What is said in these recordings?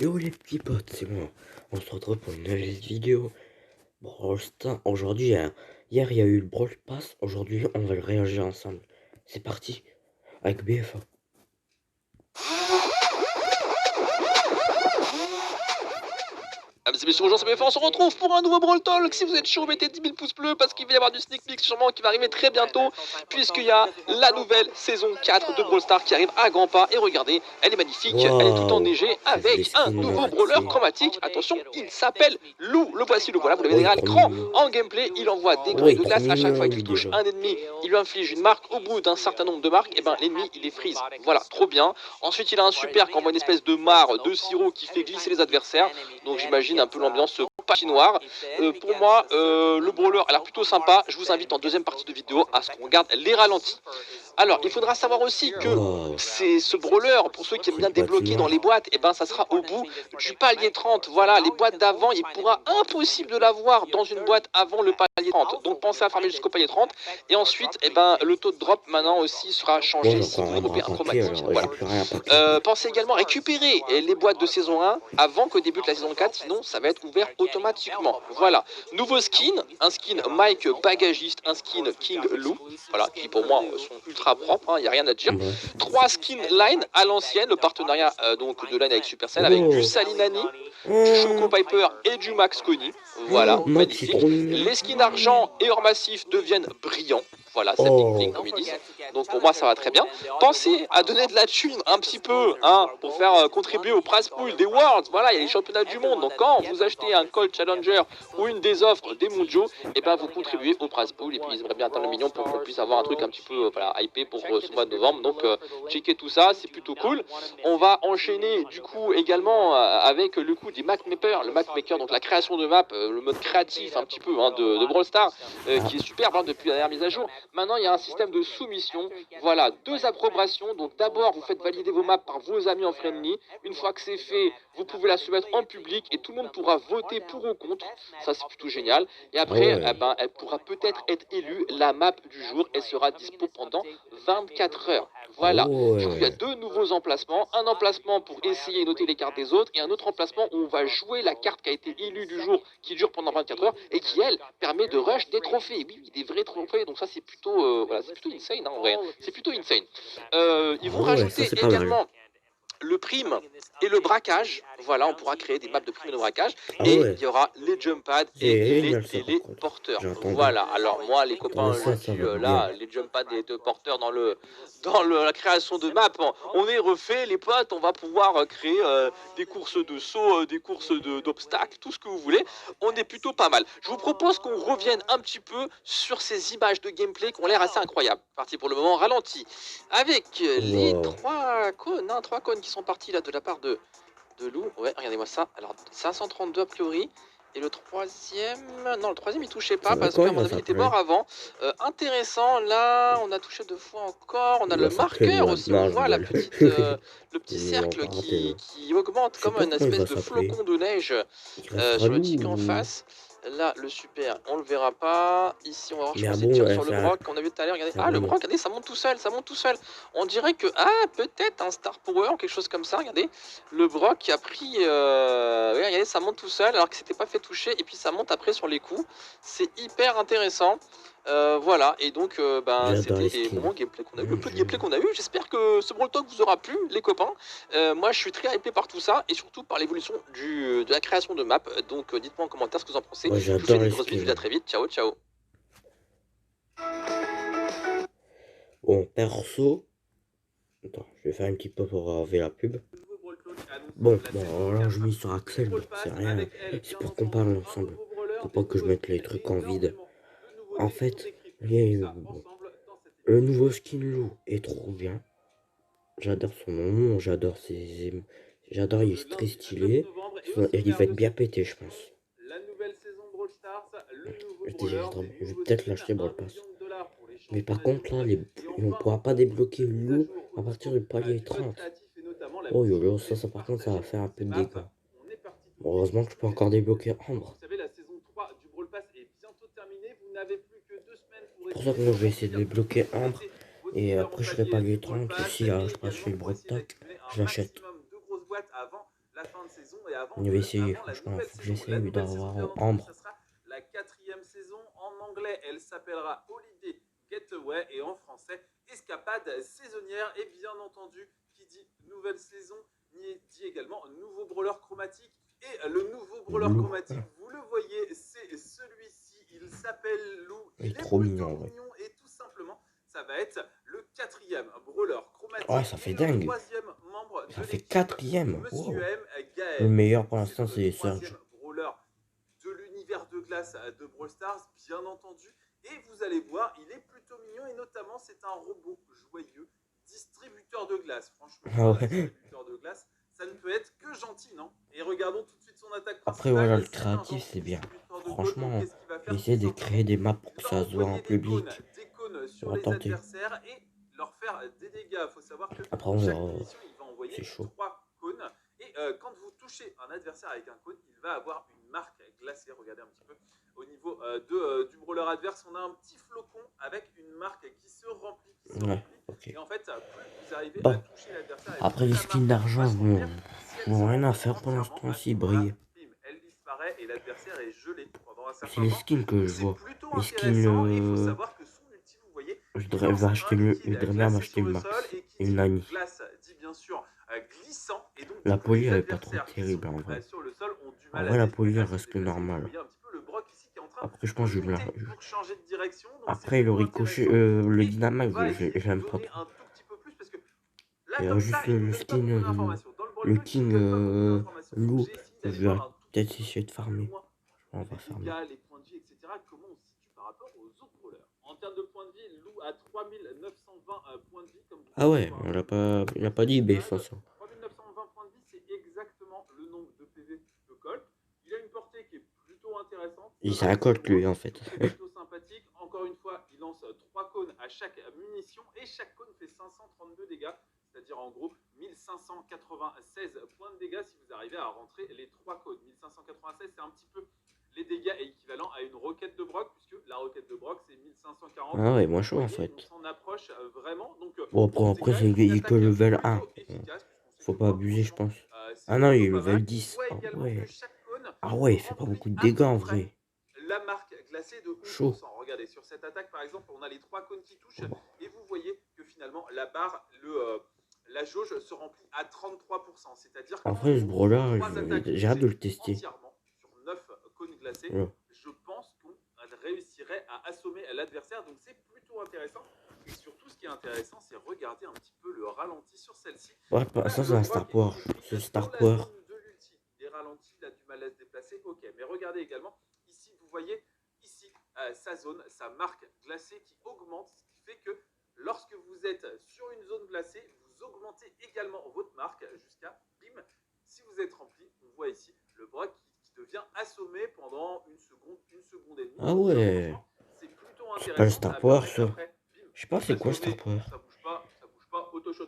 Yo les petits potes, c'est moi. On se retrouve pour une nouvelle vidéo. Brawl Stars. Aujourd'hui, hier il y a eu le Brawl Pass. Aujourd'hui, on va le réagir ensemble. C'est parti avec BFA. Mesdames et messieurs, bonjour, c'est BF, on se retrouve pour un nouveau Brawl Talk. Si vous êtes chaud, mettez 10 000 pouces bleus parce qu'il va y avoir du sneak peek sûrement qui va arriver très bientôt, puisqu'il y a la nouvelle saison 4 de Brawl Stars qui arrive à grands pas. Et regardez, elle est magnifique, elle est tout Waouh, enneigée les avec un skins nouveau brawler ratés. chromatique. Attention, il s'appelle Lou. Le voici, le voilà, vous l'avez Oh, il déjà est à trop l'écran. mignon. En gameplay, il envoie des Oh, il grenouilles est de trop glace. À chaque fois mignon qu'il lui touche déjà. un ennemi, il lui inflige une marque. Au bout d'un certain nombre de marques, et ben l'ennemi il est freeze. Voilà, trop bien. Ensuite, il a un super qui envoie une espèce de mare de sirop qui fait glisser les adversaires. Donc j'imagine un peu l'ambiance patinoire. Pour moi, le brawler a l'air plutôt sympa. Je vous invite en deuxième partie de vidéo à ce qu'on regarde les ralentis. Alors, il faudra savoir aussi que Waouh, c'est ce brawler, pour ceux qui aiment c'est bien une débloquer dans patinoire. les boîtes, et ben ça sera au bout du palier 30. Voilà, les boîtes d'avant, il pourra impossible de l'avoir dans une boîte avant le palier 30. Donc pensez à farmer jusqu'au palier 30. Et ensuite, et ben, le taux de drop maintenant aussi sera Bon, changé j'ai si encore vous un dropez bras un paquet chromatique. alors. J'ai Voilà. plus rien à paquer. Pensez également à récupérer les boîtes de saison 1 avant que débute la saison 4, sinon ça va être ouvert automatiquement. Voilà, nouveau skin, un skin Mike Bagagiste, un skin King Lou, voilà, qui pour moi sont ultra propres, il n'y a rien à dire. Ouais. 3 skins Line à l'ancienne, le partenariat donc de Line avec Supercell, avec du Oh, Salinani, du Choco oh, Piper et du Max Conny. Voilà, oh, Max, c'est magnifique. trop mignon. Les skins argent et or massif deviennent brillants. Voilà, c'est bling bling Oh, comme ils disent. Donc pour moi ça va très bien. Pensez à donner de la thune un petit peu pour faire contribuer au prize pool des Worlds. Voilà, il y a les championnats du monde. Donc quand vous achetez un Colt Challenger ou une des offres des Mojo, et ben vous contribuez au prize pool. Et puis ils aimeraient bien atteindre le million pour qu'on puisse avoir un truc un petit peu voilà, hypé pour ce mois de novembre. Donc checkez tout ça, c'est plutôt cool. On va enchaîner du coup également avec le coup des map makers. Le map maker, donc la création de map, le mode créatif un petit peu de Brawl Stars, qui est superbe depuis la dernière mise à jour. Maintenant, il y a un système de soumission. Voilà, 2 approbations. Donc d'abord, vous faites valider vos maps par vos amis en friendly. Une fois que c'est fait, vous pouvez la soumettre en public et tout le monde pourra voter pour ou contre. Ça, c'est plutôt génial. Et ah après, ouais. elle pourra peut-être être élue la map du jour. Elle sera dispo pendant 24 heures. Ah Voilà. Du coup, il y a ouais. 2 nouveaux emplacements. Un emplacement pour essayer et noter les cartes des autres et un autre emplacement où on va jouer la carte qui a été élue du jour qui dure pendant 24 heures et qui, elle, permet de rush des trophées. Oui, des vrais trophées. Donc ça, c'est plutôt, voilà, c'est plutôt insane en vrai. C'est plutôt insane. Ils Ah vont ouais, ça rajouter c'est pas mal. également le prime et le braquage. Voilà, on pourra créer des maps de prime et de braquage. Ah Et ouais, il y aura les jump pads c'est génial ça par les contre. porteurs. J'ai entendu. Voilà, alors moi les Ouais, copains, je ça dis va être bien. là, les jump pads et de porteurs la création de maps, on est refait les potes, on va pouvoir créer des courses de saut, des courses d'obstacles, tout ce que vous voulez. On est plutôt pas mal. Je vous propose qu'on revienne un petit peu sur ces images de gameplay qui ont l'air assez incroyables. Parti pour le moment ralenti. Avec les Wow. 3 cônes, 3 cônes qui sont partis là de la part de Lou. Ouais, regardez-moi ça. Alors 532 a priori. Et le troisième... Non, le troisième il touchait pas parce Comment qu'à il mon va avis il était mort s'appeler? avant. Intéressant, là on a touché 2 fois encore. On a Il le va s'appeler marqueur Loan. aussi, on Non, je voit la rigole. petite, le petit Ils vont cercle pas rater là. qui augmente Je sais comme pas une comment il espèce va de s'appeler. flocon de neige Il restera sur le loup tick en ou... face. Là, le super, on le verra pas. Ici, on va voir, je Mais ah pense, il bon, tire sur le broc. On a vu tout à l'heure, regardez. c'est Ah, le abonnement. broc, regardez, ça monte tout seul, ça monte tout seul. On dirait que, ah, peut-être un Star Power ou quelque chose comme ça, regardez. Le broc qui a pris, ouais, regardez, ça monte tout seul alors que c'était pas fait toucher. Et puis ça monte après sur les coups. C'est hyper intéressant. Voilà, et donc J'adore c'était les les skins. moments gameplay qu'on a eu, le peu de gameplay qu'on a eu. J'espère que ce Brawl Talk vous aura plu, les copains. Moi, je suis très hypé par tout ça et surtout par l'évolution de la création de map. Donc, dites-moi en commentaire ce que vous en pensez. Ouais, Je vous fais j'adore des les grosses bises, je vous dis à skins. très vite. Ciao, ciao. Bon, perso... Attends, je vais faire un petit peu pour enlever la pub. Bon, alors là, je mise sur Axel, mais c'est rien. C'est pour qu'on parle ensemble. Faut pas que je mette les trucs en vide. En fait, il y a le nouveau skin loup est trop bien. J'adore son nom, j'adore ses... J'adore, il est très stylé. Et il va être bien pété, je pense. Je vais peut-être l'acheter Brawl Pass. Mais par contre, là, on pourra pas débloquer le loup à partir du palier 30. Oh yo yo, ça par contre, ça va faire un peu de dégâts. Bon, heureusement que je peux encore débloquer Ambre. C'est pour ça que moi, je vais essayer de débloquer Ambre. Et après, je ferai palier 30. Ici, je passe chez le Brock Talk, je l'achète. fin de saison et avant, On va essayer, avant la franchement. nouvelle Faut que saison. La j'essaye nouvelle saison, bien d'avoir entendu, Ambre. ça sera la 4e saison. En anglais, elle s'appellera Holiday Getaway et en français, Escapade saisonnière. Et bien entendu, qui dit nouvelle saison, dit également nouveau brawler chromatique. Et le nouveau brawler Lou. chromatique, vous le voyez, c'est celui-ci. Il s'appelle Lou. Il est Il est trop plutôt mignon, ouais. mignon et tout simplement, ça va être le 4e brawler chromatique. Ouais, ça fait et dingue. le 3e membre Ça de fait l'équipe, 4e. Monsieur Wow. M. Gaël. Le meilleur pour l'instant, c'est le Surge. 3e brawler de l'univers de glace de Brawl Stars, bien entendu. Et vous allez voir, il est plutôt mignon et notamment, c'est un robot joyeux, distributeur de glace. Franchement, Ah ouais. distributeur de glace, ça ne peut être que gentil, non? Et regardons tout de suite son attaque principale. Après, voilà, le C'est un créatif, gentil c'est bien. distributeur de cônes. Franchement, Donc, qu'est-ce qu'il va faire, j'ai essayé tout de créer des maps pour que ça se voit en envoyer public. des cônes On sur va les tenter. adversaires et leur faire des dégâts. Il faut savoir que Après, on chaque verra. munition, il va envoyer C'est chaud. 3 cônes. Et quand vous touchez un adversaire avec un cône, il va avoir une marque glacée. Regardez un petit peu au niveau du brawler adverse, on a un petit flocon avec une marque qui se remplit. Ouais, ok. Et en fait, plus vous arrivez Bon. à toucher l'adversaire. Après, les skins d'argent, bon, rien à faire pour l'instant, s'ils brillent. Elle disparaît et l'adversaire est gelé pendant un certain C'est les temps. skins que je vois. Plutôt Les intéressant. Et il faut skins. savoir que son ulti, vous voyez, Je voudrais acheter le. Je voudrais bien m'acheter le max. Et une Nani. Glace dit bien sûr glissant. Et donc, La poly, elle est pas trop terrible en vrai. sur le sol ont du En mal vrai, à la se poly, elle déplacer, reste se normale. déplacer. Vous voyez un petit peu le Brock ici qui est en train Après, je pense que je vais lutter la. pour changer de direction. Donc Après, le ricochet, le Et dynamax, on va essayer de j'aime vous pas donner trop. un tout petit peu plus parce que là, Il y a comme juste ça, il le nous donne pas skin, beaucoup d'informations. Dans le le Brawl Talk, il King donne pas beaucoup d'informations. Lou. Donc, j'ai essayé Je d'aller vais voir un peut-être petit essayer de peu farmer. plus loin On les va farmer. dégâts, les points de vie, etc. Comment on se situe par rapport aux autres brawlers. En termes de points de vie, Lou a 3920 points de vie. Comme vous Ah ouais, pouvez on voir. il a pas dit BF ça. 3920 points de vie, c'est exactement le nombre de PV de Colt. Il a une portée qui est plutôt intéressante. C'est un Colt lui en fait. C'est plutôt sympathique. Encore une fois, il lance 3 cônes à chaque munition et chaque cône fait 532 dégâts. C'est-à-dire en gros 1596 points de dégâts si vous arrivez à rentrer les 3 cônes. 1596, c'est un petit peu les dégâts équivalents à une roquette de Brock, puisque la roquette de Brock c'est 1540. Ah ouais, moins chaud en fait. On s'en approche vraiment. Donc, bon, après c'est que level 1. Faut pas abuser, je pense. Ah non, il est level 10. Ah ouais. Ah ouais, il fait pas beaucoup de dégâts en vrai. La marque glacée de 11%. Chaud. Regardez, sur cette attaque par exemple, on a les 3 cônes qui touchent et vous voyez que finalement la barre, la jauge se remplit à 33%. C'est-à-dire que après, ce brawler, j'ai hâte de le tester. Sur 9 cônes glacés, ouais. Je pense qu'on réussirait à assommer l'adversaire. Donc c'est plutôt intéressant. Et surtout, ce qui est intéressant, c'est regarder un petit peu le ralenti sur celle-ci. Ouais, ça c'est un Star Power. C'est Star Power. Les ralentis, il a du mal à se déplacer. Ok, mais regardez également, ici, vous voyez, ici, sa zone, sa marque glacée qui augmente, ce qui fait que lorsque vous êtes sur une zone glacée, vous augmentez également votre marque jusqu'à, bim, si vous êtes rempli, on voit ici le Brock qui devient assommé pendant une seconde et demie. Ah ouais. C'est plutôt intéressant. C'est pas le Star Power ça. Je sais pas c'est quoi Star Power. Ça bouge pas, auto-shot.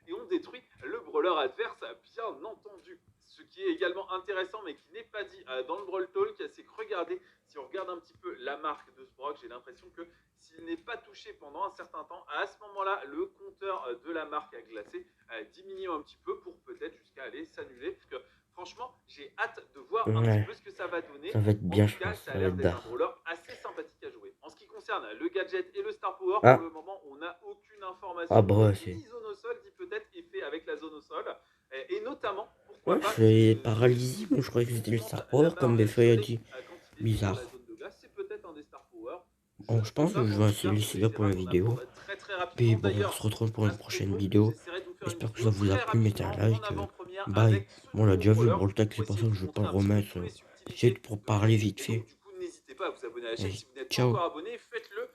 Et on détruit le brawler adverse, bien entendu. Ce qui est également intéressant, mais qui n'est pas dit dans le Brawl Talk, c'est que regardez, si on regarde un petit peu la marque de ce Brock, j'ai l'impression que s'il n'est pas touché pendant un certain temps, à ce moment-là, le compteur de la marque glacée diminue un petit peu pour peut-être jusqu'à aller s'annuler. Parce que franchement, j'ai hâte de voir un petit peu ce que ça va donner. Ça va être bien, je pense. Ça a l'air d'être un brawler assez sympathique à jouer. En ce qui concerne le gadget et le Star Power, pour le moment, on n'a aucune information. Ah bah c'est... Zone au sol, dit peut-être effet avec la zone au sol. Et notamment, ouais, c'est paralysie, mais je croyais que c'était le Star Power comme Beffeuille a dit. Bizarre. Bon, je pense que je vais essayer laisser là pour la vidéo. Puis bon, on se retrouve pour une prochaine vidéo. J'espère que ça vous a plu, mettez un like. Bye. Bon, on l'a déjà vu le Brawl Talk, c'est pour ça que je vais pas le remettre. J'essaie pour parler vite fait. N'hésitez pas à vous abonner à la chaîne si vous n'êtes pas encore abonné, faites-le.